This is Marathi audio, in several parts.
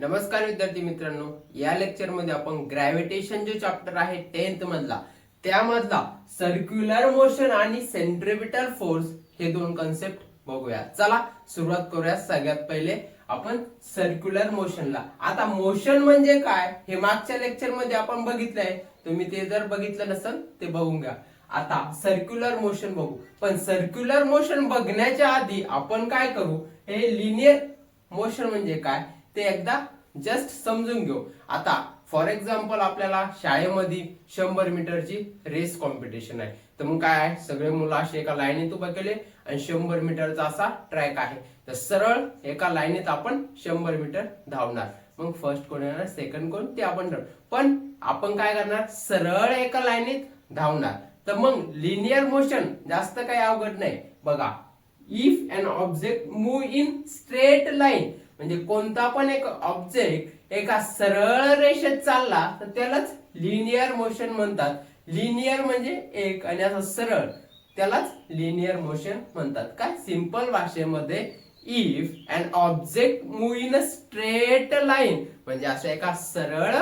नमस्कार विद्यार्थी मित्रांनो, या लेक्चर मध्ये आपण ग्रॅव्हिटेशन जो चॅप्टर आहे 10th मधला त्यामधला सर्क्युलर मोशन आणि सेंट्रिपिटल फोर्स हे दोन कन्सेप्ट बघूया. चला सुरुवात करूया. सगळ्यात पहिले आपण सर्क्युलर मोशनला. आता मोशन म्हणजे काय हे मागच्या लेक्चर मध्ये आपण बघितलंय. तुम्ही ते जर बघितलं नसेल ते बघून घ्या. आता सर्क्युलर मोशन बघू. पण सर्क्युलर मोशन बघण्याच्या आधी आपण काय करू, हे लिनियर मोशन म्हणजे काय ते एकदा जस्ट समजून घेऊ. आता फॉर एक्झाम्पल आपल्याला शाळेमध्ये 100 मीटरची रेस कॉम्पिटिशन आहे. तर मग काय आहे, सगळे मुलं असे एका लाईनीत उभे केले आणि 100 मीटरचा असा ट्रॅक आहे. तर सरळ एका लाईनीत आपण 100 मीटर धावणार. मग फर्स्ट कोण येणार, सेकंड कोण ते आपण ठरवू. पण आपण काय करणार, सरळ एका लाईनीत धावणार. तर मग लिनियर मोशन जास्त काही अवघड नाही. बघा, if an object move in straight line, म्हणजे कोणता पण एक ऑब्जेक्ट एका सरळ रेषेत चालला तर त्यालाच लिनियर मोशन म्हणतात. लिनियर म्हणजे एक आणि असं सरळ, त्यालाच लिनियर मोशन म्हणतात. काय सिंपल भाषेमध्ये, if an object move in a straight line म्हणजे असं एका सरळ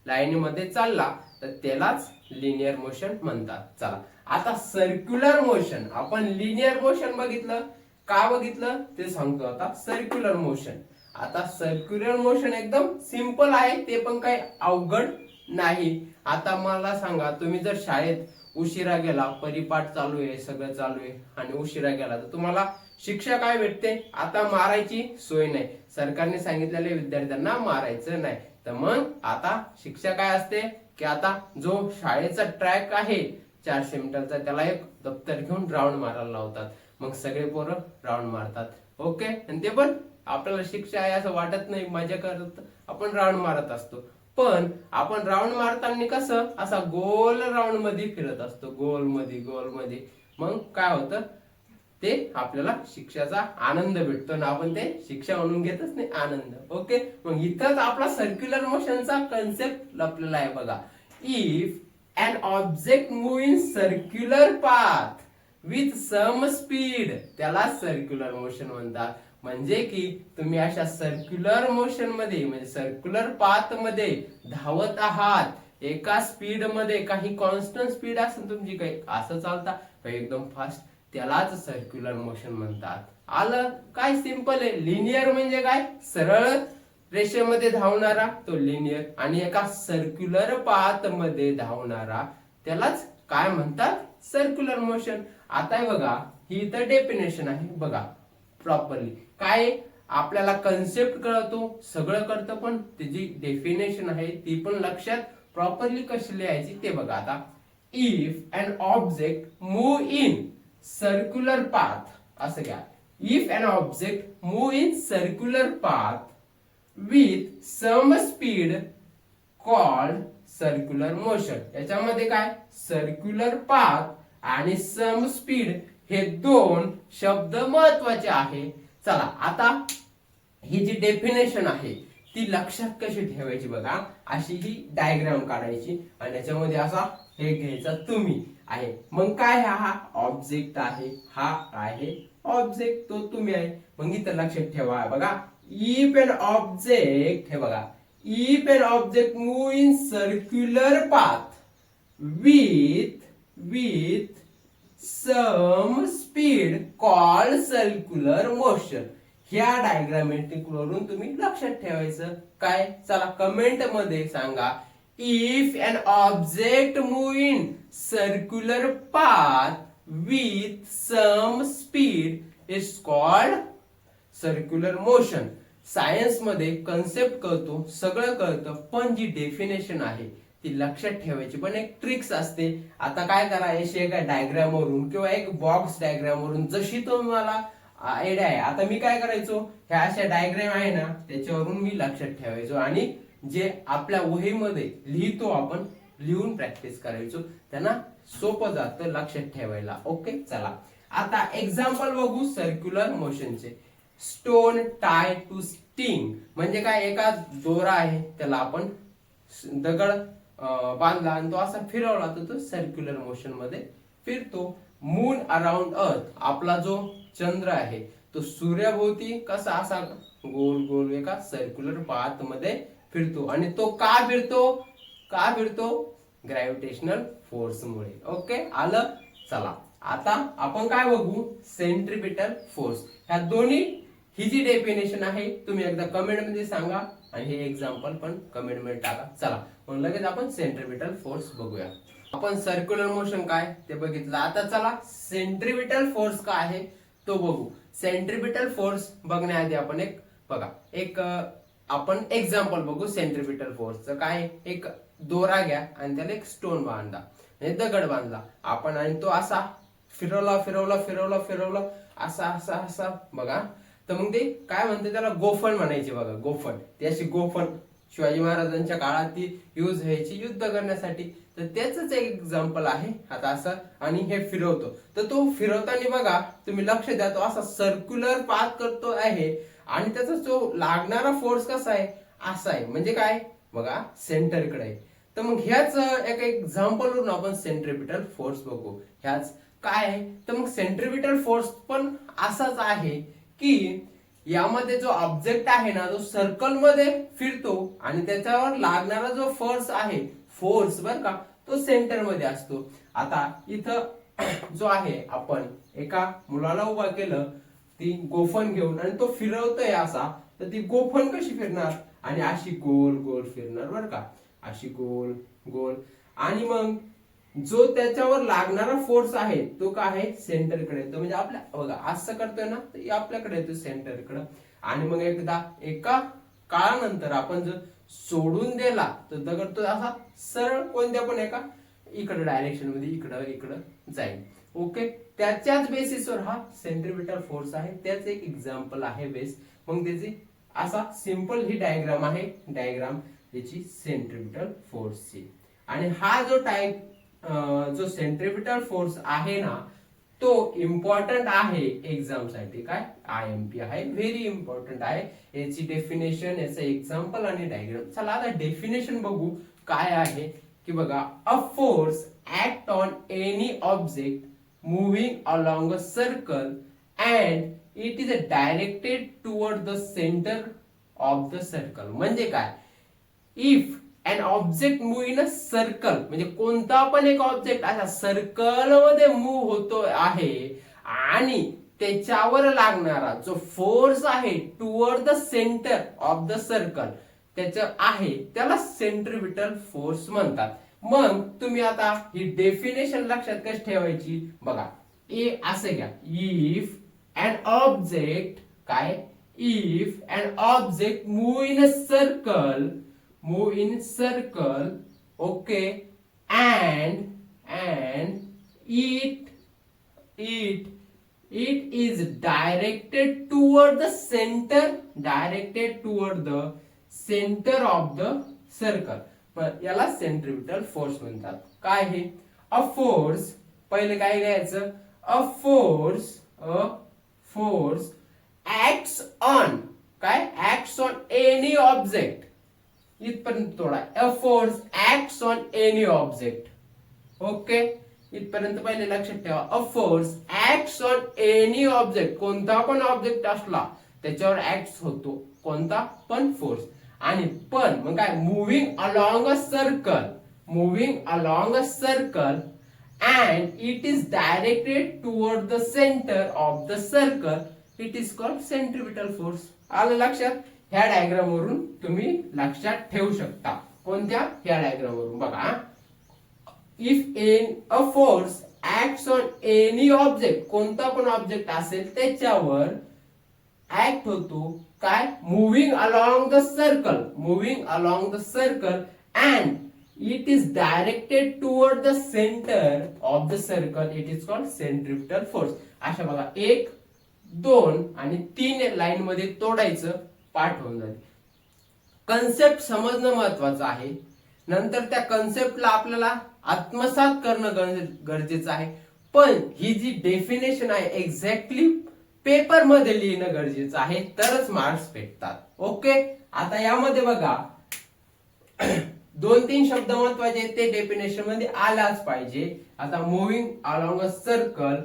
लाईनीमध्ये चालला तर त्यालाच लिनियर मोशन म्हणतात. चला आता सर्क्युलर मोशन, आपण लिनियर मोशन बघितलं, का बघितलं ते सांगतो. आता सर्क्युलर मोशन, आता सर्क्युलर मोशन एकदम सिंपल आहे, ते पण काही अवघड नाही. आता मला सांगा, तुम्ही जर शाळेत उशिरा गेला, परिपाठ चालू आहे, सगळं चालू आहे आणि उशिरा गेला तर तुम्हाला शिक्षा काय भेटते, आता मारायची सोय नाही. सरकारने सांगितलेले विद्यार्थ्यांना मारायचं नाही. तर मग आता शिक्षा काय असते की आता जो शाळेचा ट्रॅक आहे 400 मीटरचा, त्याला एक दप्तर घेऊन राऊंड मारायला लावतात. मग सगळे पोरं राऊंड मारतात. ओके, आणि ते पण आपल्याला शिक्षा आहे असं वाटत नाही, मजा करत आपण राऊंड मारत असतो. पण आपण राऊंड मारताना कसं असा गोल राऊंड मध्ये फिरत असतो, गोल मध्ये. मग काय होतं, ते आपल्याला शिक्षाचा आनंद भेटतो ना, आपण ते शिक्षा म्हणून घेतच नाही, आनंद. ओके, मग इथंच आपला सर्क्युलर मोशनचा कन्सेप्ट लपलेला आहे. बघा, if an object move in circular path with some speed, त्याला सर्क्युलर मोशन म्हणतात. म्हणजे की तुम्ही अशा सर्क्युलर मोशन मध्ये म्हणजे सर्क्युलर पाथ मध्ये धावत आहात एका स्पीड मध्ये, काही कॉन्स्टंट स्पीड असेल तुमची, काही असं चालता काही एकदम फास्ट, त्यालाच सर्क्युलर मोशन म्हणतात. आलं काय, सिंपल आहे. लिनियर म्हणजे काय, सरळ रेषेमध्ये धावणारा तो लिनियर, आणि एका सर्क्युलर पाथ मध्ये धावणारा त्यालाच काय म्हणतात, सर्क्युलर मोशन. आता बघा, ही तर डेफिनेशन आहे. बघा प्रॉपरली काय, आपल्याला कन्सेप्ट कळतो, सगळं कळतं, पण त्याची डेफिनेशन आहे ती पण लक्षात प्रॉपरली कशी लिहायची ते बघा. आता if an object move in circular path, असं घ्या, if an object move in circular path with some speed called circular motion. याच्यामध्ये काय, सर्क्युलर पाथ आणि सम स्पीड हे दोन शब्द महत्वाचे आहे. चला आता ही जी डेफिनेशन आहे ती लक्षात कशी ठेवायची, बघा अशी ही डायग्राम काढायची आणि याच्यामध्ये असा हे घ्यायचा तुम्ही आहे. मग काय, हा ऑब्जेक्ट आहे, हा आहे ऑब्जेक्ट, तो तुम्ही आहे. मग इथं लक्षात ठेवा. बघा, if an object, हे बघा, if an object move in circular path with some speed called circular motion, ह्या डायग्रामॅटिक वरून तुम्ही लक्षात ठेवायचं. काय, चला कमेंट मध्ये सांगा, if an object move in circular path with some speed is called circular motion. Science मध्ये कन्सेप्ट कळतो, सगळं कळतं, पण जी डेफिनेशन आहे ती लक्षात ठेवायची, पण एक ट्रिक्स असते. आता काय करा, एका डायग्राम वरून किंवा एक बॉक्स डायग्राम वरून जशी तुम्हाला आयडिया आहे, आता मी काय करायचो, ह्या अशा डायग्राम आहे ना त्याच्यावरून मी लक्षात ठेवायचो आणि जे आपल्या वहीमध्ये लिहितो आपण, लिहून प्रॅक्टिस करायचो, त्यांना सोपं जातं लक्षात ठेवायला. ओके, चला आता एक्झाम्पल बघू सर्क्युलर मोशनचे. स्टोन टाय टू स्टिंग म्हणजे काय, एका दोरा आहे त्याला आपण दगड बांधला आणि तो असा फिरवला तर तो सर्क्युलर मोशन मध्ये फिरतो. मून अराउंड अर्थ, आपला जो चंद्र आहे तो सूर्याभोवती कसा असा गोल गोल एका सर्क्युलर पाथ मध्ये फिरतो. आणि तो का फिरतो ग्रॅव्हिटेशनल फोर्स मुळे. ओके आलं. चला आता आपण काय बघू, सेंट्रिपिटल फोर्स. ह्या दोन्ही ही जी डेफिनेशन आहे तुम्ही एकदा कमेंट मध्ये सांगा आणि हे एक्झाम्पल पण कमेंट मध्ये टाका. चला मग लगेच आपण सेंट्रिपिटल फोर्स बघूया. आपण सर्क्युलर मोशन काय ते बघितलं. आता चला सेंट्रिपिटल फोर्स काय आहे तो बघू. सेंट्रिपिटल फोर्स बघण्याआधी आपण एक आपण एक्झाम्पल बघू सेंट्रिपिटल फोर्सचं. काय, एक दोरा घ्या आणि त्याला एक स्टोन बांधा, दगड बांधला आपण आणि तो असा फिरवला असा बघा. तर मग ते काय म्हणते त्याला गोफण म्हणायचे बघा. गोफण, ती अशी गोफण शिवाजी महाराजांच्या काळात ती युज व्हायची युद्ध करण्यासाठी. तर त्याच एक एक्झाम्पल आहे. आता असं आणि हे फिरवतो, तर तो फिरवताना बघा तुम्ही लक्ष द्या, तो असा सर्क्युलर पाथ करतो आहे आणि त्याचा जो लागणारा फोर्स कसा आहे, असा आहे. म्हणजे काय बघा, सेंटरकडे आहे. तर मग ह्याच एक एक्झाम्पल वरून आपण सेंट्रिपिटल फोर्स बघू. ह्याच काय आहे, तर मग सेंट्रिपिटल फोर्स पण असाच आहे की यामध्ये जो ऑब्जेक्ट आहे ना, तो सर्कल मध्ये फिरतो आणि त्याच्यावर लागणारा जो फोर्स बर का, तो सेंटर मध्ये असतो. आता इथं जो आहे, आपण एका मुलाला उभा केलं ती गोफण घेऊन आणि तो फिरवतोय असा, तर ती गोफण कशी फिरणार, आणि अशी गोल गोल फिरणार बर का, अशी गोल गोल. आणि मग जो त्याच्यावर लागणारा फोर्स आहे तो काय आहे, सेंटरकडे येतो. म्हणजे आपल्या बघा असं करतोय ना, तर आपल्याकडे येतो सेंटरकडे. आणि मग एकदा एका काळानंतर आपण जर सोडून दिला तर दगड तो असा सरळ कोणत्या पण एका इकडे डायरेक्शन मध्ये इकडं जाईल. ओके, त्याच्याच बेसिसवर हा सेंट्रिपिटल फोर्स आहे. त्याच एक एक्झाम्पल आहे बेस. मग त्याची असा सिंपल ही डायग्राम आहे, डायग्राम याची सेंट्रिपिटल फोर्सची. आणि हा जो सेंट्रिपिटल फोर्स आहे ना, तो इम्पॉर्टंट आहे एक्झाम साठी. काय, IMP आहे, व्हेरी इम्पॉर्टंट आहे. याची डेफिनेशन, याचं एक्झाम्पल आणि डायग्राम. चला आता डेफिनेशन बघू काय आहे. की बघा, a force act on any object moving along a circle and it is directed toward the centre of the circle. म्हणजे काय, if an object move in a circle, म्हणजे कोणता पण एक ऑब्जेक्ट अशा सर्कल मध्ये मूव्ह होतो आहे आणि त्याच्यावर लागणारा जो फोर्स आहे toward the centre of the circle त्याच्या आहे, त्याला सेंट्रिपिटल फोर्स म्हणतात. मग तुम्ही आता ही डेफिनेशन लक्षात कशी ठेवायची बघा. असं घ्या, if an object move in a circle, okay, and it is directed toward the center of the circle. पण याला सेंट्रिपिटल फोर्स म्हणतात. काय हे, अ फोर्स, पहिले काय घ्यायचं, a force acts on any object. इथपर्यंत थोडा, a force acts on any object. Okay, इथपर्यंत पहिले लक्षात ठेवा. A force acts on any object, कोणता पण ऑब्जेक्ट असला त्याच्यावर ऍक्ट होतो कोणता पण फोर्स. आणि पण मग काय, moving along a circle and it is directed toward the centre of the circle, it is called centripetal force. आलं लक्षात. ह्या डायग्राम वरून तुम्ही लक्षात ठेवू शकता. कोणत्या, ह्या डायग्राम वरून बघा. If a force acts on any object, कोणता पण ऑब्जेक्ट असेल त्याच्यावर ऍक्ट होतो काय, moving along the circle and it is directed toward the centre of the circle, it is called centripetal force. अशा बघा 1, 2 आणि 3 लाईन मध्ये तोडायचं, पाठ होऊन जाते. कन्सेप्ट समजणं महत्वाचं आहे. नंतर त्या कन्सेप्टला आपल्याला आत्मसात करणं गरजेचं आहे. पण ही जी डेफिनेशन आहे एक्झॅक्टली पेपर मध्ये लिहिणं गरजेचं आहे, तरच मार्क्स भेटतात. ओके, आता यामध्ये बघा 2-3 शब्द महत्वाचे ते डेफिनेशन मध्ये आलाच पाहिजे. आता मूव्हिंग अलॉंग अ सर्कल,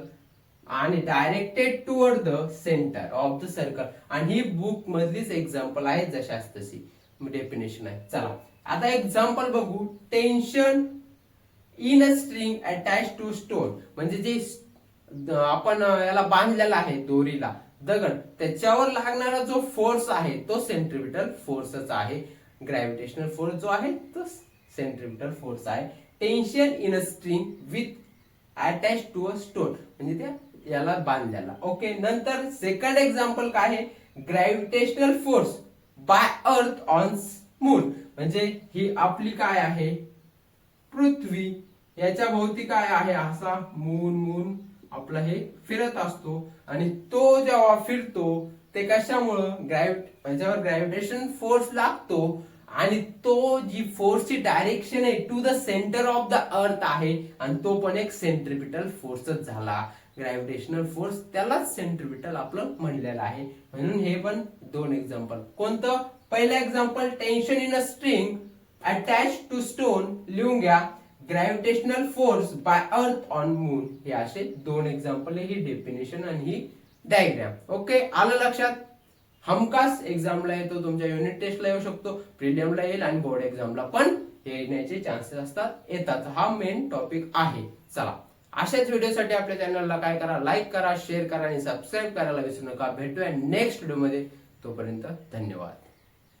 आणि directed toward the centre of the circle. आणि ही बुक मधलीच एक्झाम्पल आहे, जशाच तशी डेफिनेशन आहे. चला आता एक्झाम्पल बघू. Tension in a string attach to stone, म्हणजे जे आपण याला बांधलेला आहे दोरीला दगड, त्याच्यावर लागणारा जो फोर्स आहे तो सेंट्रिपिटल फोर्सच आहे. ग्रॅव्हिटेशनल फोर्स जो आहे तो सेंट्रिपिटल फोर्स आहे. Tension in a string with attach to a stone, म्हणजे त्या याला बांधलेला. ओके, नंतर सेकंड एक्झाम्पल काय आहे, gravitational force by earth on moon, म्हणजे ही आपली काय आहे पृथ्वी, याच्या भोवती काय आहे असा मून आपला हे फिरत असतो. आणि तो जेव्हा फिरतो ते कशामुळं याच्यावर ग्रॅव्हिटेशन फोर्स लागतो. आणि तो जी फोर्सची डायरेक्शन आहे to the centre of the earth आहे, आणि तो पण एक सेंट्रिपिटल फोर्सच झाला. ग्रॅव्हिटेशनल फोर्स त्यालाच सेंट्रिपिटल आपलं म्हणलेलं आहे. म्हणून हे पण दोन एक्झाम्पल. कोणतं, पहिलं example tension in a string attach to stone, लिहून घ्या. Gravitational force by earth on moon, हे असे दोन एक्झाम्पल आहे. ही डेफिनेशन आणि ही डायग्राम. ओके, आलं लक्षात. हमखास एक्झामला येतो, तुमच्या युनिट टेस्टला येऊ शकतो, प्रिलियमला येईल आणि बोर्ड एक्झामला पण येण्याचे चान्सेस असतात, येतात. हा मेन टॉपिक आहे. चला, अशाच व्हिडिओसाठी आपल्या चॅनलला काय करा, लाईक करा, शेअर करा आणि सबस्क्राईब करायला विसरू नका. भेटूया नेक्स्ट व्हिडिओ मध्ये. तोपर्यंत धन्यवाद.